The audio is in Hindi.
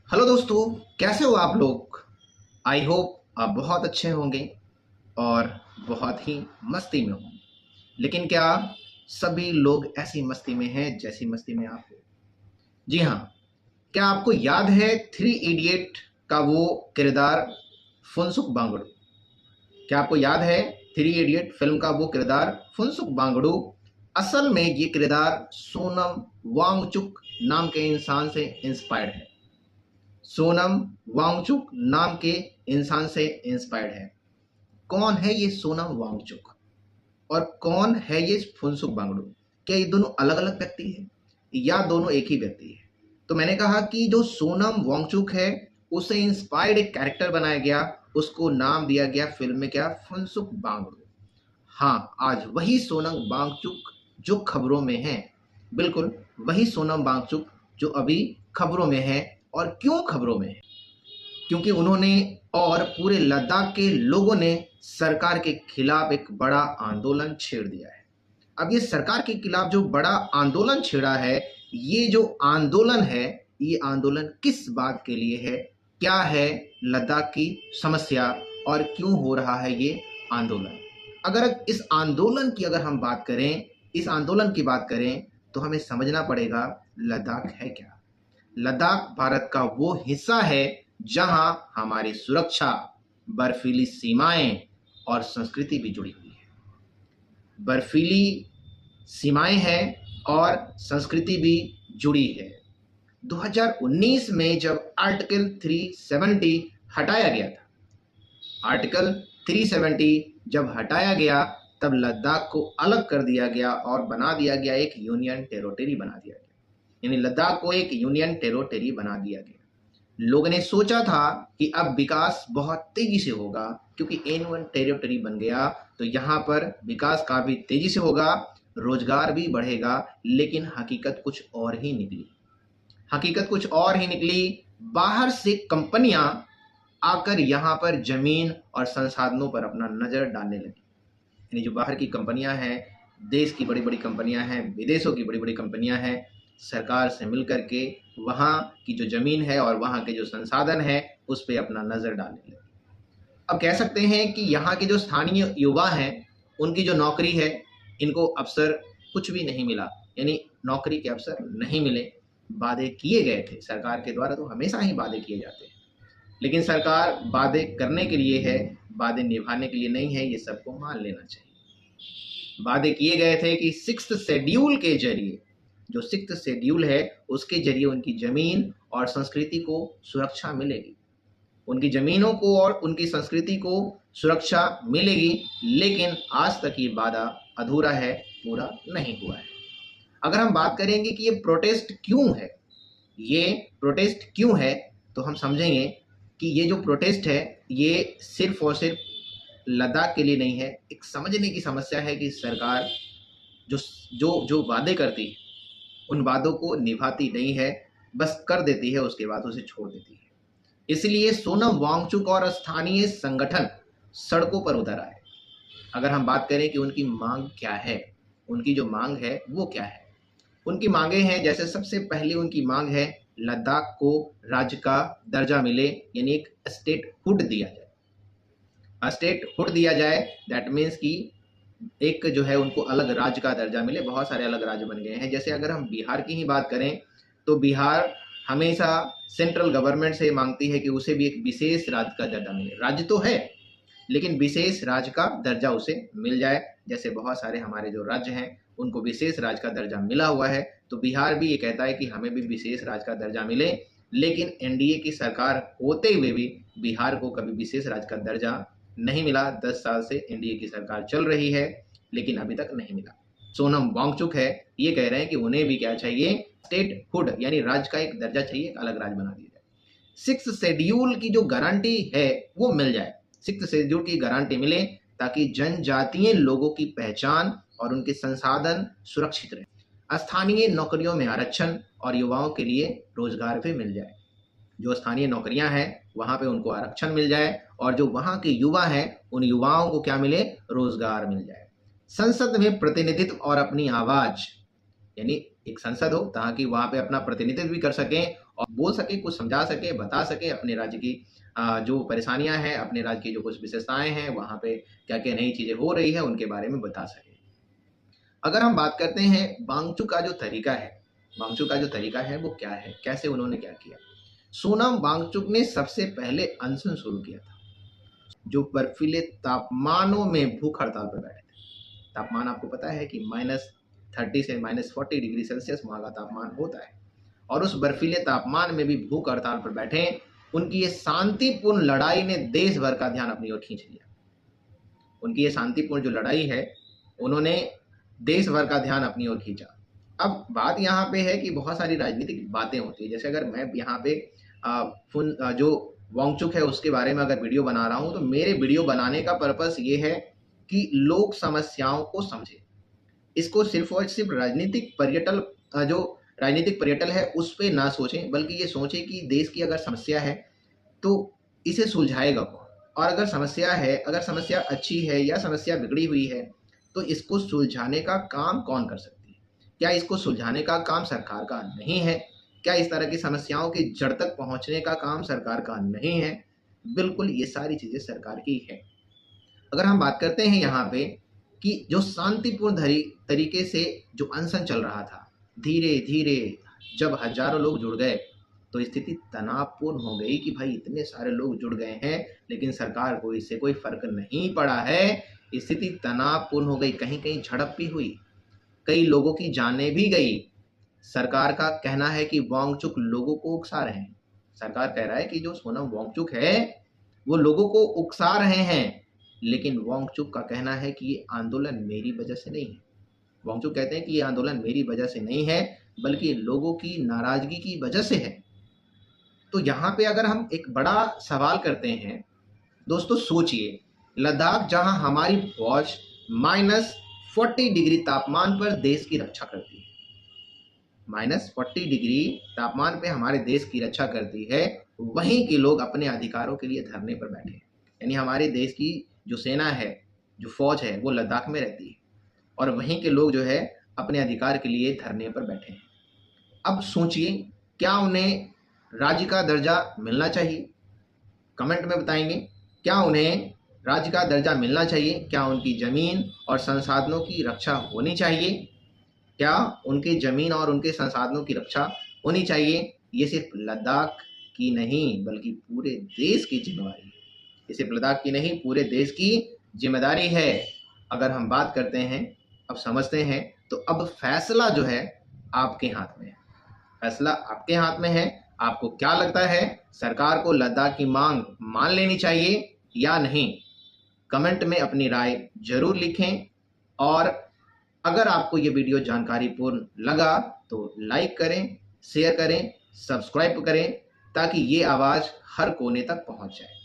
हेलो दोस्तों, कैसे हो आप लोग। आई होप आप बहुत अच्छे होंगे और बहुत ही मस्ती में होंगे। लेकिन क्या सभी लोग ऐसी मस्ती में हैं जैसी मस्ती में आप हो? जी हाँ। क्या आपको याद है थ्री इडियट का वो किरदार फुनसुक बांगड़ू? क्या आपको याद है थ्री इडियट फिल्म का वो किरदार फुनसुक बांगड़ू? असल में ये किरदार सोनम वांगचुक नाम के इंसान से इंस्पायर्ड है। सोनम वांगचुक नाम के इंसान से इंस्पायर्ड है। कौन है ये सोनम वांगचुक और कौन है ये फुनसुक बांगड़ू? क्या ये दोनों अलग अलग व्यक्ति हैं या दोनों एक ही व्यक्ति है? तो मैंने कहा कि जो सोनम वांगचुक है उसे इंस्पायर्ड एक कैरेक्टर बनाया गया, उसको नाम दिया गया फिल्म में क्या, फुनसुक बांगड़ू। हाँ, आज वही सोनम वांगचुक जो खबरों में है, बिल्कुल वही सोनम वांगचुक जो अभी खबरों में है। और क्यों खबरों में है? क्योंकि उन्होंने और पूरे लद्दाख के लोगों ने सरकार के खिलाफ एक बड़ा आंदोलन छेड़ दिया है। अब ये सरकार के खिलाफ जो बड़ा आंदोलन छेड़ा है, ये जो आंदोलन है, ये आंदोलन किस बात के लिए है, क्या है लद्दाख की समस्या और क्यों हो रहा है ये आंदोलन? अगर इस आंदोलन की अगर हम बात करें, इस आंदोलन की बात करें, तो हमें समझना पड़ेगा लद्दाख है क्या। लद्दाख भारत का वो हिस्सा है जहां हमारी सुरक्षा, बर्फीली सीमाएं और संस्कृति भी जुड़ी हुई है। बर्फीली सीमाएं हैं और संस्कृति भी जुड़ी है। 2019 में जब आर्टिकल 370 हटाया गया था, आर्टिकल 370 जब हटाया गया, तब लद्दाख को अलग कर दिया गया और बना दिया गया, एक यूनियन टेरिटरी बना दिया गया। यानी लद्दाख को एक यूनियन टेरिटरी बना दिया गया। लोगों ने सोचा था कि अब विकास बहुत तेजी से होगा, क्योंकि यूनियन टेरिटरी बन गया तो यहाँ पर विकास काफी तेजी से होगा, रोजगार भी बढ़ेगा। लेकिन हकीकत कुछ और ही निकली। हकीकत कुछ और ही निकली। बाहर से कंपनियां आकर यहाँ पर जमीन और संसाधनों पर अपना नजर डालने लगी। यानी जो बाहर की कंपनियां हैं, देश की बड़ी बड़ी कंपनियां हैं, विदेशों की बड़ी बड़ी कंपनियां हैं, सरकार से मिलकर के वहाँ की जो जमीन है और वहाँ के जो संसाधन है उस पर अपना नजर डालने लगे। अब कह सकते हैं कि यहाँ के जो स्थानीय युवा हैं, उनकी जो नौकरी है, इनको अवसर कुछ भी नहीं मिला। यानी नौकरी के अवसर नहीं मिले। वादे किए गए थे सरकार के द्वारा, तो हमेशा ही वादे किए जाते हैं, लेकिन सरकार वादे करने के लिए है, वादे निभाने के लिए नहीं है, ये सबको मान लेना चाहिए। वादे किए गए थे कि सिक्स्थ शेड्यूल के जरिए, जो सिक्स्थ शेड्यूल है उसके जरिए उनकी जमीन और संस्कृति को सुरक्षा मिलेगी, उनकी जमीनों को और उनकी संस्कृति को सुरक्षा मिलेगी। लेकिन आज तक ये वादा अधूरा है, पूरा नहीं हुआ है। अगर हम बात करेंगे कि ये प्रोटेस्ट क्यों है, ये प्रोटेस्ट क्यों है, तो हम समझेंगे कि ये जो प्रोटेस्ट है ये सिर्फ और सिर्फ लद्दाख के लिए नहीं है। एक समझने की समस्या है कि सरकार जो जो जो वादे करती है उन वादों को निभाती नहीं है, बस कर देती है, उसके बाद उसे छोड़ देती है। इसलिए सोनम वांगचुक और स्थानीय संगठन सड़कों पर उतर आए। अगर हम बात करें कि उनकी मांग क्या है, उनकी जो मांग है वो क्या है, उनकी मांगे हैं, जैसे सबसे पहले उनकी मांग है लद्दाख को राज्य का दर्जा मिले, यानी एक स्टेटहुड दिया जाए। स्टेटहुड दिया जाए, दैट मीन्स कि एक जो है उनको अलग राज्य का दर्जा मिले। बहुत सारे अलग राज्य बन गए हैं। जैसे अगर हम बिहार की ही बात करें तो बिहार हमेशा सेंट्रल गवर्नमेंट से मांगती है कि उसे भी एक विशेष राज्य का दर्जा मिले। राज्य तो है लेकिन विशेष राज्य का दर्जा उसे मिल जाए। जैसे बहुत सारे हमारे जो राज्य हैं उनको विशेष राज्य का दर्जा मिला हुआ है, तो बिहार भी ये कहता है कि हमें भी विशेष राज्य का दर्जा मिले। लेकिन एनडीए की सरकार होते हुए भी बिहार को कभी विशेष राज्य का दर्जा नहीं मिला। 10 साल से एनडीए की सरकार चल रही है लेकिन अभी तक नहीं मिला। सोनम वांगचुक है, ये कह रहे हैं कि उन्हें भी क्या चाहिए, स्टेटहुड, यानी राज्य का एक दर्जा चाहिए, एक अलग राज्य बना दिया जाए। सिक्स्थ शेड्यूल की जो गारंटी है वो मिल जाए, सिक्स्थ शेड्यूल की गारंटी मिले, ताकि जनजातीय लोगों की पहचान और उनके संसाधन सुरक्षित रहे। स्थानीय नौकरियों में आरक्षण और युवाओं के लिए रोजगार भी मिल जाए। जो स्थानीय नौकरियां हैं वहां पे उनको आरक्षण मिल जाए और जो वहां के युवा हैं उन युवाओं को क्या मिले, रोजगार मिल जाए। संसद में प्रतिनिधित्व और अपनी आवाज, यानी एक संसद हो ताकि वहां पे अपना प्रतिनिधित्व भी कर सकें और बोल सके, कुछ समझा सके, बता सके अपने राज्य की जो परेशानियां हैं, अपने राज्य की जो कुछ विशेषताएं हैं, वहां पे क्या क्या नई चीजें हो रही है उनके बारे में बता सके। अगर हम बात करते हैं वांगचुक का जो तरीका है, वांगचुक का जो तरीका है वो क्या है, कैसे उन्होंने क्या किया। सोनम वांगचुक ने सबसे पहले अनशन शुरू किया था, जो बर्फीले तापमानों में भूख हड़ताल पर बैठे थे। तापमान आपको पता है कि -30 से -40 डिग्री सेल्सियस वहां का तापमान होता है, और उस बर्फीले तापमान में भी भूख हड़ताल पर बैठे उनकी ये शांतिपूर्ण लड़ाई ने देश भर का ध्यान अपनी ओर खींच लिया। उनकी ये शांतिपूर्ण जो लड़ाई है, उन्होंने देश भर का ध्यान अपनी ओर खींचा। अब बात यहाँ पे है कि बहुत सारी राजनीतिक बातें होती है, जैसे अगर मैं यहाँ पे जो वांगचुक है उसके बारे में अगर वीडियो बना रहा हूँ, तो मेरे वीडियो बनाने का पर्पस ये है कि लोग समस्याओं को समझे, इसको सिर्फ और सिर्फ राजनीतिक पर्यटल है उस पर ना सोचें, बल्कि ये सोचें कि देश की अगर समस्या है तो इसे सुलझाएगा कौन, और अगर समस्या है, अगर समस्या अच्छी है या समस्या बिगड़ी हुई है, तो इसको सुलझाने का काम कौन कर सकती है। क्या इसको सुलझाने का काम सरकार का नहीं है? क्या इस तरह की समस्याओं की जड़ तक पहुंचने का काम सरकार का नहीं है? बिल्कुल, ये सारी चीजें सरकार की है। अगर हम बात करते हैं यहाँ पे कि जो शांतिपूर्ण तरीके से जो अनशन चल रहा था, धीरे धीरे जब हजारों लोग जुड़ गए तो स्थिति तनावपूर्ण हो गई कि भाई इतने सारे लोग जुड़ गए हैं लेकिन सरकार को इससे कोई फर्क नहीं पड़ा है। स्थिति तनावपूर्ण हो गई, कहीं कहीं झड़प भी हुई, कई लोगों की जानें भी गई। सरकार का कहना है कि वांगचुक लोगों को उकसा रहे हैं। सरकार कह रहा है कि जो सोनम वांगचुक है वो लोगों को उकसा रहे हैं, लेकिन वांगचुक का कहना है कि ये आंदोलन मेरी वजह से नहीं है। वांगचुक कहते हैं कि ये आंदोलन मेरी वजह से नहीं है, बल्कि लोगों की नाराजगी की वजह से है। तो यहाँ पे अगर हम एक बड़ा सवाल करते हैं, दोस्तों सोचिए, लद्दाख जहां हमारी फौज -40 डिग्री तापमान पर देश की रक्षा करती है, -40 डिग्री तापमान पे हमारे देश की रक्षा करती है, वहीं के लोग अपने अधिकारों के लिए धरने पर बैठे हैं। यानी हमारे देश की जो सेना है, जो फौज है, वो लद्दाख में रहती है, और वहीं के लोग जो है अपने अधिकार के लिए धरने पर बैठे हैं। अब सोचिए, क्या उन्हें राज्य का दर्जा मिलना चाहिए? कमेंट में बताएंगे, क्या उन्हें राज्य का दर्जा मिलना चाहिए? क्या उनकी जमीन और संसाधनों की रक्षा होनी चाहिए? क्या उनकी जमीन और उनके संसाधनों की रक्षा होनी चाहिए? ये सिर्फ लद्दाख की नहीं बल्कि पूरे देश की जिम्मेदारी है। ये सिर्फ लद्दाख की नहीं, पूरे देश की जिम्मेदारी है। अगर हम बात करते हैं, अब समझते हैं, तो अब फैसला जो है आपके हाथ में है। फैसला आपके हाथ में है। आपको क्या लगता है, सरकार को लद्दाख की मांग मान लेनी चाहिए या नहीं? कमेंट में अपनी राय जरूर लिखें, और अगर आपको ये वीडियो जानकारीपूर्ण लगा तो लाइक करें, शेयर करें, सब्सक्राइब करें, ताकि ये आवाज़ हर कोने तक पहुंच जाए।